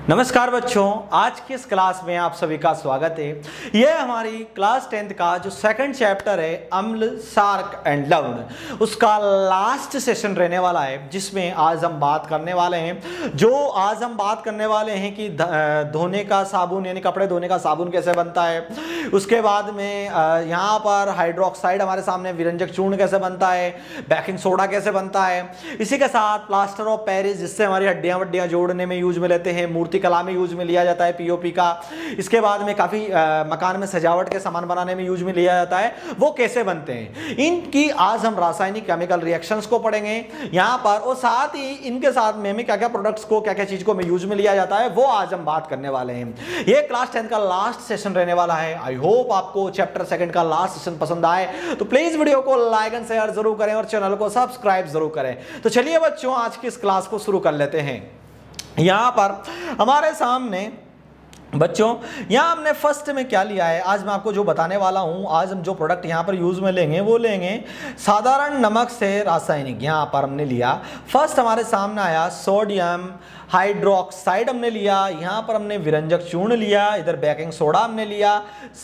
नमस्कार बच्चों, आज की इस क्लास में आप सभी का स्वागत है। यह हमारी क्लास 10th का जो सेकंड चैप्टर है अम्ल, सार्क एंड लवण, उसका लास्ट सेशन रहने वाला है, जिसमें आज हम बात करने वाले हैं कि धोने का साबुन यानी कपड़े धोने का साबुन कैसे बनता है। उसके बाद में यहाँ पर हाइड्रोक्साइड हमारे सामने, विरंजक चूर्ण कैसे बनता है, बेकिंग सोडा कैसे बनता है। इसी के साथ प्लास्टर ऑफ पेरिस, जिससे हमारी हड्डियां वड्डियां जोड़ने में यूज में लेते हैं, मूर्ति कला में यूज में लिया जाता है, पीओपी का। इसके बाद में काफी मकान में सजावट के सामान बनाने में यूज में लिया जाता है, वो कैसे बनते हैं। इनकी आज हम रासायनिक केमिकल रिएक्शंस को पढ़ेंगे यहां पर, और साथ ही इनके साथ में क्या क्या प्रोडक्ट्स को, क्या क्या चीज को यूज में लिया जाता है, वो आज हम बात करने वाले हैं। ये क्लास 10 का लास्ट सेशन रहने वाला है। आई होप आपको चैप्टर सेकंड का लास्ट सेशन पसंद आए, तो प्लीज वीडियो को लाइक एंड शेयर जरूर करें और चैनल को सब्सक्राइब जरूर करें। तो चलिए बच्चों, आज की इस क्लास को शुरू कर लेते हैं। यहां पर हमारे सामने बच्चों, यहां हमने फर्स्ट में क्या लिया है, आज मैं आपको जो बताने वाला हूं, आज हम जो प्रोडक्ट यहां पर यूज में लेंगे वो लेंगे साधारण नमक से रासायनिक। यहां पर हमने लिया, फर्स्ट हमारे सामने आया सोडियम हाइड्रोक्साइड हमने लिया, यहाँ पर हमने विरंजक चूर्ण लिया, इधर बेकिंग सोडा हमने लिया,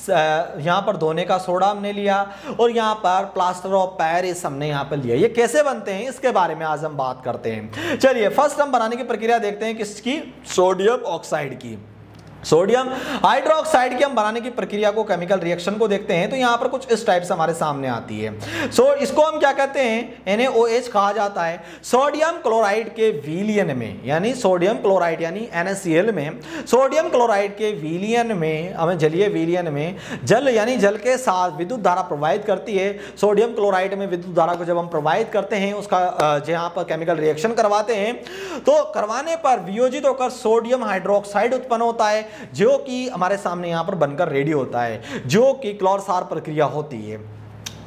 यहाँ पर धोने का सोडा हमने लिया, और यहाँ पर प्लास्टर ऑफ पेरिस हमने यहाँ पर लिया। ये कैसे बनते हैं इसके बारे में आज हम बात करते हैं। चलिए फर्स्ट हम बनाने की प्रक्रिया देखते हैं किसकी, सोडियम ऑक्साइड की। सोडियम हाइड्रोक्साइड की हम बनाने की प्रक्रिया को, केमिकल रिएक्शन को देखते हैं, तो यहां पर कुछ इस टाइप से हमारे सामने आती है। इसको हम क्या कहते हैं, NaOH कहा जाता है। सोडियम क्लोराइड के विलयन में, यानी सोडियम क्लोराइड यानी NaCl में, सोडियम क्लोराइड के विलयन में, हमें जलीय विलयन में जल यानी जल के साथ विद्युत धारा प्रवाहित करती है। सोडियम क्लोराइड में विद्युत धारा को जब हम प्रवाहित करते हैं, उसका जहां पर केमिकल रिएक्शन करवाते हैं, तो करवाने पर वियोजित होकर सोडियम हाइड्रोक्साइड उत्पन्न होता है, जो कि हमारे सामने यहां पर बनकर रेडी होता है, जो कि क्लोर-सार प्रक्रिया होती है।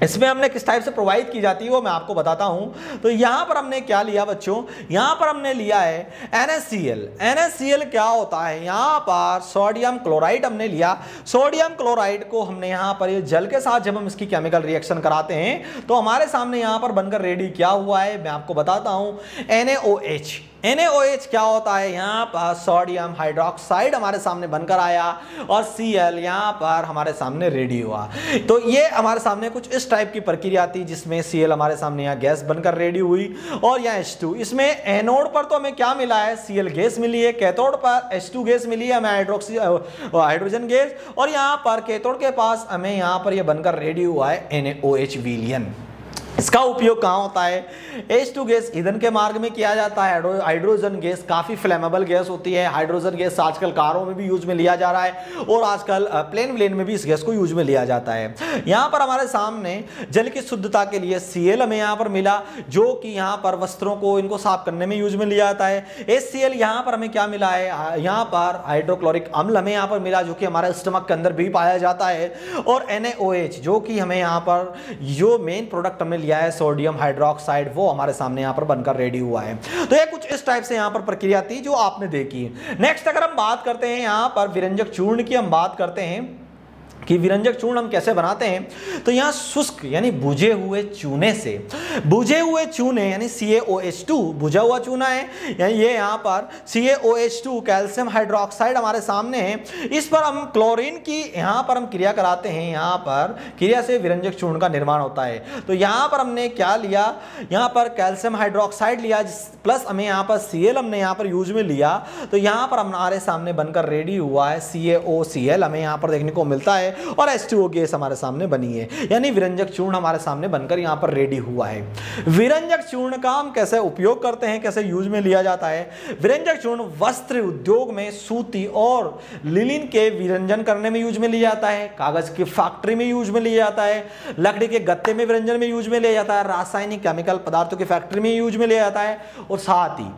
इसमें हमने किस टाइप से प्रोवाइड की जाती है वो मैं आपको बताता हूं। तो यहां पर हमने क्या लिया बच्चों, यहां पर हमने लिया है NaCl। NaCl क्या होता है, यहां पर सोडियम क्लोराइड हमने लिया। सोडियम क्लोराइड को हमने यहां पर ये जल के साथ जब हम इसकी केमिकल रिएक्शन कराते हैं, तो हमारे सामने यहां पर बनकर रेडी क्या हुआ है, मैं आपको बताता हूं। NaOH NaOH क्या होता है, यहाँ पर सोडियम हाइड्रोक्साइड हमारे सामने बनकर आया, और Cl यहाँ पर हमारे सामने रेडी हुआ। तो ये हमारे सामने कुछ इस टाइप की प्रक्रिया थी, जिसमें Cl हमारे सामने यहाँ गैस बनकर रेडी हुई, और यहाँ H2। इसमें एनोड पर तो हमें क्या मिला है, Cl गैस मिली है, कैथोड पर H2 गैस मिली है, हमें हाइड्रोजन गैस, और यहाँ पर कैथोड के पास हमें यहाँ पर यह बनकर रेडी हुआ है NaOH विलयन। इसका उपयोग कहाँ होता है, H2 गैस ईंधन के मार्ग में किया जाता है। हाइड्रोजन गैस काफ़ी फ्लेमेबल गैस होती है। हाइड्रोजन गैस आजकल कारों में भी यूज में लिया जा रहा है, और आजकल प्लेन व्लेन में भी इस गैस को यूज में लिया जाता है। यहाँ पर हमारे सामने जल की शुद्धता के लिए Cl हमें यहाँ पर मिला, जो कि यहाँ पर वस्त्रों को, इनको साफ करने में यूज में लिया जाता है। HCl यहाँ पर हमें क्या मिला है, यहाँ पर हाइड्रोक्लोरिक अम्ल हमें यहाँ पर मिला, जो कि हमारे स्टमक के अंदर भी पाया जाता है। और NaOH, जो कि हमें यहाँ पर जो मेन प्रोडक्ट हमने लिया है सोडियम हाइड्रोक्साइड, वो हमारे सामने यहां पर बनकर रेडी हुआ है। तो ये कुछ इस टाइप से यहां पर प्रक्रिया थी जो आपने देखी। नेक्स्ट अगर हम बात करते हैं यहां पर विरंजक चूर्ण की, हम बात करते हैं कि विरंजक चूर्ण हम कैसे बनाते हैं। तो यहाँ शुष्क यानी बुझे हुए चूने से, बुझे हुए चूने यानी CaOH2 बुझा हुआ चूना है, यानी ये यहाँ पर CaOH2 कैल्शियम हाइड्रोक्साइड हमारे सामने है। इस पर हम क्लोरीन की यहाँ पर हम क्रिया कराते हैं, यहाँ पर क्रिया से विरंजक चूर्ण का निर्माण होता है। तो यहाँ पर हमने क्या लिया, यहाँ पर कैल्शियम हाइड्रोक्साइड लिया, प्लस हमें यहाँ पर Cl हमने यहाँ पर यूज में लिया। तो यहाँ पर हमारे सामने बनकर रेडी हुआ है CaOCl, हमें यहाँ पर देखने को मिलता है, और H2O गैस हमारे सामने बनी है, यानी विरंजक चूर्ण हमारे सामने बनकर यहां पर रेडी हुआ है। विरंजक चूर्ण का हम कैसे उपयोग करते हैं, कैसे यूज में लिया जाता है। विरंजक चूर्ण वस्त्र उद्योग में सूती और लिनिन के विरंजन करने में यूज में लिया जाता है, कागज की फैक्ट्री में यूज में लिया जाता है, लकड़ी के गत्ते में विरंजन में यूज में लिया जाता है, रासायनिक केमिकल पदार्थों की फैक्ट्री में यूज में लिया जाता है, और साथ ही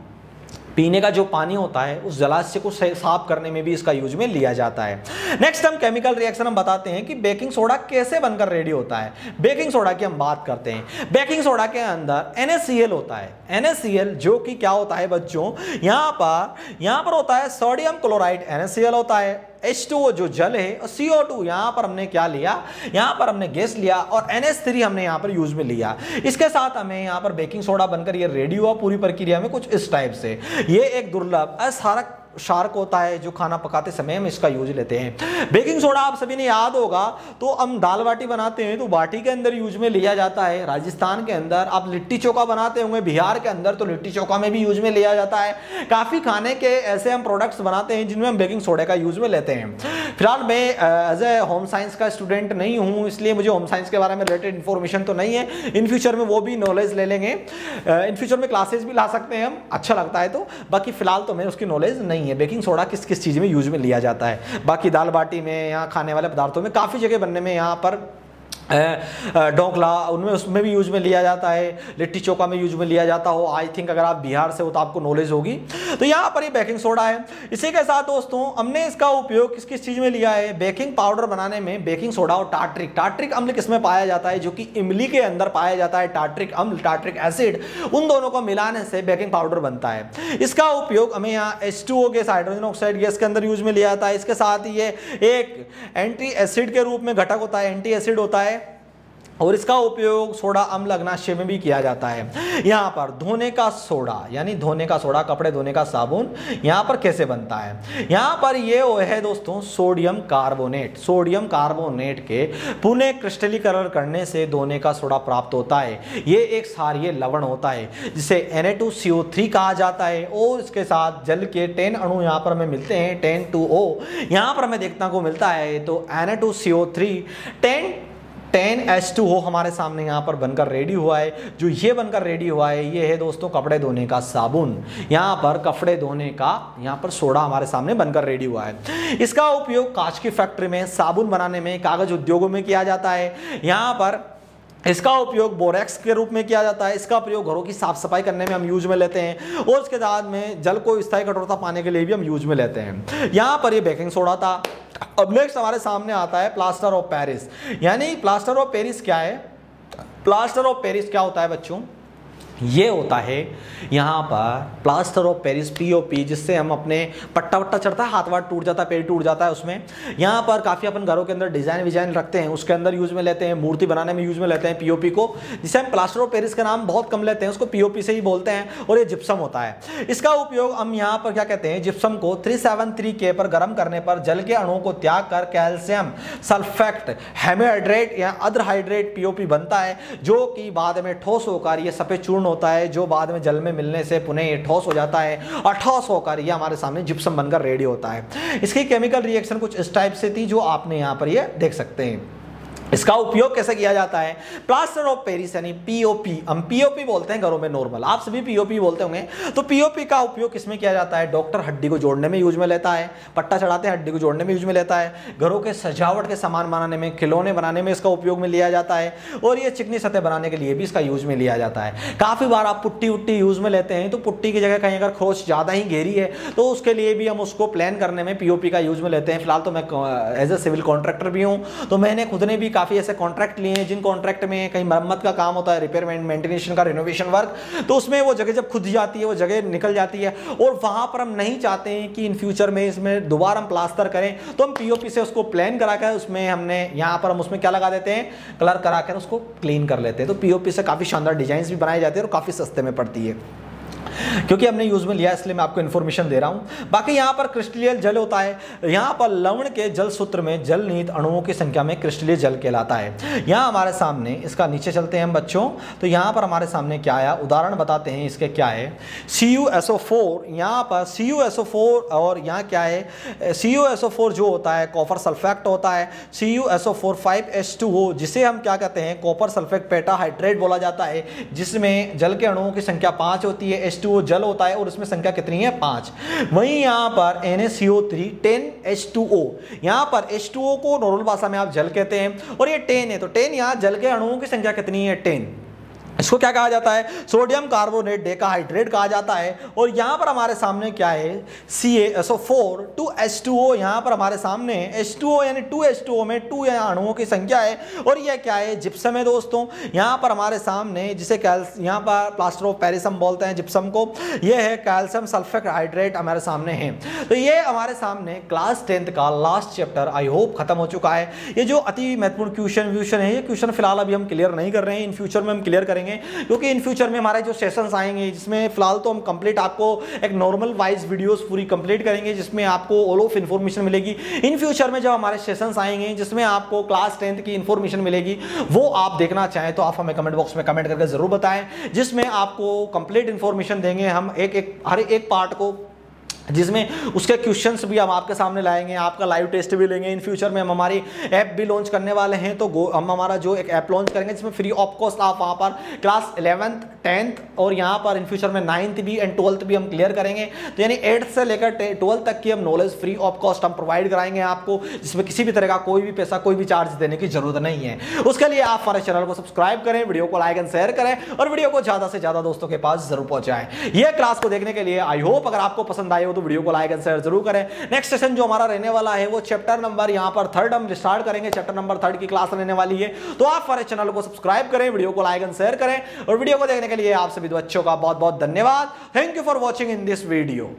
पीने का जो पानी होता है उस जलाशय को साफ करने में भी इसका यूज में लिया जाता है। नेक्स्ट हम केमिकल रिएक्शन हम बताते हैं कि बेकिंग सोडा कैसे बनकर रेडी होता है। बेकिंग सोडा की हम बात करते हैं। बेकिंग सोडा के अंदर NaCl होता है। NaCl जो कि क्या होता है बच्चों, यहाँ पर होता है सोडियम क्लोराइड, NaCl होता है, H2O जो जल है, और CO2 यहाँ पर हमने क्या लिया, यहाँ पर हमने गैस लिया, और NH3 हमने यहाँ पर यूज में लिया। इसके साथ हमें यहाँ पर बेकिंग सोडा बनकर ये रेडी हुआ पूरी प्रक्रिया में कुछ इस टाइप से। ये एक दुर्लभ असारक शार्क होता है जो खाना पकाते समय हम इसका यूज लेते हैं। बेकिंग सोडा आप सभी ने याद होगा, तो हम दाल बाटी बनाते हैं तो बाटी के अंदर यूज में लिया जाता है। राजस्थान के अंदर आप लिट्टी चोखा बनाते होंगे, बिहार के अंदर तो लिट्टी चोखा में भी यूज में लिया जाता है। काफ़ी खाने के ऐसे हम प्रोडक्ट्स बनाते हैं जिनमें हम बेकिंग सोडा का यूज में लेते हैं। फिलहाल मैं एज ए होम साइंस का स्टूडेंट नहीं हूँ, इसलिए मुझे होम साइंस के बारे में रिलेटेड इन्फॉर्मेशन तो नहीं है। इन फ्यूचर में वो भी नॉलेज ले लेंगे, इन फ्यूचर में क्लासेस भी ला सकते हैं हम, अच्छा लगता है तो। बाकी फिलहाल तो मैं उसकी नॉलेज नहीं है बेकिंग सोडा किस किस चीज़ में यूज में लिया जाता है। बाकी दाल बाटी में, यहाँ खाने वाले पदार्थों में काफ़ी जगह बनने में, यहाँ पर ढोकला उनमें उसमें भी यूज में लिया जाता है, लिट्टी चोखा में यूज में लिया जाता हो। आई थिंक अगर आप बिहार से हो तो आपको नॉलेज होगी। तो यहाँ पर ये बेकिंग सोडा है। इसी के साथ दोस्तों हमने इसका उपयोग किस किस चीज़ में लिया है, बेकिंग पाउडर बनाने में बेकिंग सोडा और टार्ट्रिक। टार्ट्रिक अम्ल किसमें पाया जाता है, जो कि इमली के अंदर पाया जाता है। टार्ट्रिक अम्ल, टार्ट्रिक एसिड, उन दोनों को मिलाने से बेकिंग पाउडर बनता है। इसका उपयोग हमें यहाँ H2O gas, hydrogen oxide gas के अंदर यूज में लिया जाता है। इसके साथ ही ये एक एंटी एसिड के रूप में घटक होता है, एंटी एसिड होता है, और इसका उपयोग सोडा अम्ल अग्नाशय में भी किया जाता है। यहाँ पर धोने का सोडा, यानी धोने का सोडा, कपड़े धोने का साबुन, यहाँ पर कैसे बनता है। यहाँ पर ये है दोस्तों सोडियम कार्बोनेट। सोडियम कार्बोनेट के पुनः क्रिस्टलीकरण करने से धोने का सोडा प्राप्त होता है। ये एक क्षारीय लवण होता है जिसे Na2CO3 कहा जाता है, और इसके साथ जल के 10 अणु यहाँ पर हमें मिलते हैं। 10 यहाँ पर हमें देखने को मिलता है, तो Na2CO3 10H2O हमारे सामने यहाँ पर बनकर रेडी हुआ है। जो ये बनकर रेडी हुआ है ये है दोस्तों कपड़े धोने का साबुन। यहाँ पर कपड़े धोने का यहाँ पर सोडा हमारे सामने बनकर रेडी हुआ है। इसका उपयोग कांच की फैक्ट्री में, साबुन बनाने में, कागज उद्योगों में किया जाता है। यहाँ पर इसका उपयोग बोरेक्स के रूप में किया जाता है। इसका प्रयोग घरों की साफ सफाई करने में हम यूज में लेते हैं, और उसके बाद में जल को स्थायी कठोरता पाने के लिए भी हम यूज में लेते हैं। यहाँ पर ये बेकिंग सोडा था। अब नेक्स्ट हमारे सामने आता है प्लास्टर ऑफ पेरिस। यानी प्लास्टर ऑफ पेरिस क्या है, प्लास्टर ऑफ पेरिस क्या होता है बच्चों, ये होता है यहाँ पर प्लास्टर ऑफ पेरिस, POP, जिससे हम अपने पट्टा वट्टा चढ़ता है, हाथ वाथ टूट जाता है, पैर टूट जाता है उसमें। यहाँ पर काफ़ी अपन घरों के अंदर डिज़ाइन विजाइन रखते हैं, उसके अंदर यूज में लेते हैं। मूर्ति बनाने में यूज में लेते हैं POP को, जिसे हम प्लास्टर ऑफ पेरिस का नाम बहुत कम लेते हैं, उसको POP से ही बोलते हैं। और ये जिप्सम होता है। इसका उपयोग हम यहाँ पर क्या कहते हैं, जिप्सम को 373K पर गर्म करने पर जल के अणुओं को त्याग कर कैल्शियम सल्फेट हेमीहाइड्रेट या अद्रहाइड्रेट POP बनता है, जो कि बाद में ठोस होकर ये सफेद चूर्ण होता है, जो बाद में जल में मिलने से पुनः ये ठोस हो जाता है, और ठोस होकर ये हमारे सामने जिप्सम बनकर रेडी होता है। इसकी केमिकल रिएक्शन कुछ इस टाइप से थी जो आपने यहाँ पर ये देख सकते हैं। इसका उपयोग कैसे किया जाता है, प्लास्टर ऑफ पेरिस यानी POP, हम POP बोलते हैं घरों में नॉर्मल, आप सभी POP बोलते होंगे। तो POP का उपयोग किसमें किया जाता है, डॉक्टर हड्डी को जोड़ने में यूज में लेता है, पट्टा चढ़ाते हैं हड्डी को जोड़ने में यूज में लेता है, घरों के सजावट के सामान बनाने में, खिलौने बनाने में इसका उपयोग में लिया जाता है, और ये चिकनी सतह बनाने के लिए भी इसका यूज में लिया जाता है। काफ़ी बार आप पुट्टी उट्टी यूज में लेते हैं, तो पुट्टी की जगह कहीं अगर खरोच ज़्यादा ही गहरी है तो उसके लिए भी हम उसको प्लान करने में POP का यूज में लेते हैं। फिलहाल तो मैं एज ए सिविल कॉन्ट्रैक्टर भी हूँ, तो मैंने खुद ने भी काफ़ी ऐसे कॉन्ट्रैक्ट लिए हैं जिन कॉन्ट्रैक्ट में कहीं मरम्मत का काम होता है, रिपेयर मेंटेनेंस का, रिनोवेशन वर्क, तो उसमें वो जगह जब खुद जाती है, वो जगह निकल जाती है, और वहां पर हम नहीं चाहते हैं कि इन फ्यूचर में इसमें दोबारा हम प्लास्टर करें, तो हम POP से उसको प्लान कराकर उसमें हमने यहाँ पर हम उसमें क्या लगा देते हैं, कलर कराकर उसको क्लीन कर लेते हैं। तो POP से काफ़ी शानदार डिजाइन भी बनाए जाते हैं और काफ़ी सस्ते में पड़ती है। क्योंकि हमने यूज में लिया इसलिए मैं आपको इन्फॉर्मेशन दे रहा हूं। बाकी यहाँ पर क्रिस्टलीय जल होता है। यहाँ पर लवण के जल सूत्र में जल निहित अणुओं की संख्या में क्रिस्टलीय जल कहलाता है। यहाँ हमारे सामने, इसका नीचे चलते हैं हम बच्चों, तो यहाँ पर हमारे सामने क्या आया, उदाहरण बताते हैं इसके क्या है। CuSO4, यहाँ पर CuSO4 और यहाँ क्या है, CuSO4 जो होता है कॉपर सल्फेट होता है, CuSO4 5H2O, जिसे हम क्या कहते हैं कॉपर सल्फेट पेटाहाइड्रेट बोला जाता है, जिसमें जल के अणुओं की संख्या 5 होती है, H2O जल होता है और उसमें संख्या कितनी है 5। वहीं यहाँ पर NaCO3 10H2O, यहाँ पर H2O को नॉर्मल भाषा में आप जल कहते हैं और ये 10 है, तो 10 यहाँ जल के अणुओं की संख्या कितनी है 10। इसको क्या कहा जाता है, सोडियम कार्बोनेट डेकाहाइड्रेट कहा जाता है। और यहाँ पर हमारे सामने क्या है, CaSO4 2H2O, यहाँ पर हमारे सामने H2O यानी 2H2O में 2 यहाँ अणुओं की संख्या है, और यह क्या है जिप्सम है दोस्तों। यहाँ पर हमारे सामने जिसे यहाँ पर प्लास्टर ऑफ पेरिस हम बोलते हैं जिप्सम को, यह है कैल्शियम सल्फेट हाइड्रेट हमारे सामने है। तो ये हमारे सामने क्लास 10th का लास्ट चैप्टर आई होप खत्म हो चुका है। ये जो अति महत्वपूर्ण क्वेश्चन है, ये क्वेश्चन फिलहाल अभी हम क्लियर नहीं कर रहे हैं, इन फ्यूचर में हम क्लियर करेंगे करेंगे, क्योंकि इन फ्यूचर में हमारे जो सेशंस आएंगे जिसमें फिलहाल तो हम कंप्लीट आपको एक नॉर्मल वाइज वीडियोस पूरी कंप्लीट करेंगे जिसमें आपको ऑल ऑफ इन्फॉर्मेशन मिलेगी। इन फ्यूचर में जब हमारे सेशंस आएंगे जिसमें आपको क्लास 10th की इन्फॉर्मेशन मिलेगी, वो आप देखना चाहें तो आप हमें कमेंट बॉक्स में कमेंट करके जरूर बताएं, जिसमें आपको कंप्लीट इन्फॉर्मेशन देंगे हम हर एक पार्ट को, जिसमें उसके क्वेश्चंस भी हम आपके सामने लाएंगे, आपका लाइव टेस्ट भी लेंगे। इन फ्यूचर में हम हमारी ऐप भी लॉन्च करने वाले हैं, तो हम हमारा जो एक ऐप लॉन्च करेंगे जिसमें फ्री ऑफ कॉस्ट आप वहाँ पर क्लास 11th 10th और यहाँ पर इन फ्यूचर में 9th भी एंड 12th भी हम क्लियर करेंगे। तो यानी 8th से लेकर 12th तक की हम नॉलेज फ्री ऑफ कॉस्ट हम प्रोवाइड कराएंगे आपको, जिसमें किसी भी तरह का कोई भी पैसा कोई भी चार्ज देने की जरूरत नहीं है। उसके लिए आप हमारे चैनल को सब्सक्राइब करें, वीडियो को लाइक एंड शेयर करें और वीडियो को ज़्यादा से ज़्यादा दोस्तों के पास जरूर पहुँचाएं। ये क्लास को देखने के लिए आई होप अगर आपको पसंद आए हो तो वीडियो को लाइक एंड शेयर जरूर करें। नेक्स्ट सेशन जो हमारा रहने वाला है वो चैप्टर नंबर यहाँ पर 3rd हम स्टार्ट करेंगे, चैप्टर नंबर 3rd की क्लास रहने वाली है। तो आप हमारे चैनल को सब्सक्राइब करें, वीडियो को लाइक एंड शेयर करें और वीडियो को देखने के लिए आप सभी बच्चों का बहुत बहुत धन्यवाद। Thank you for watching in this video.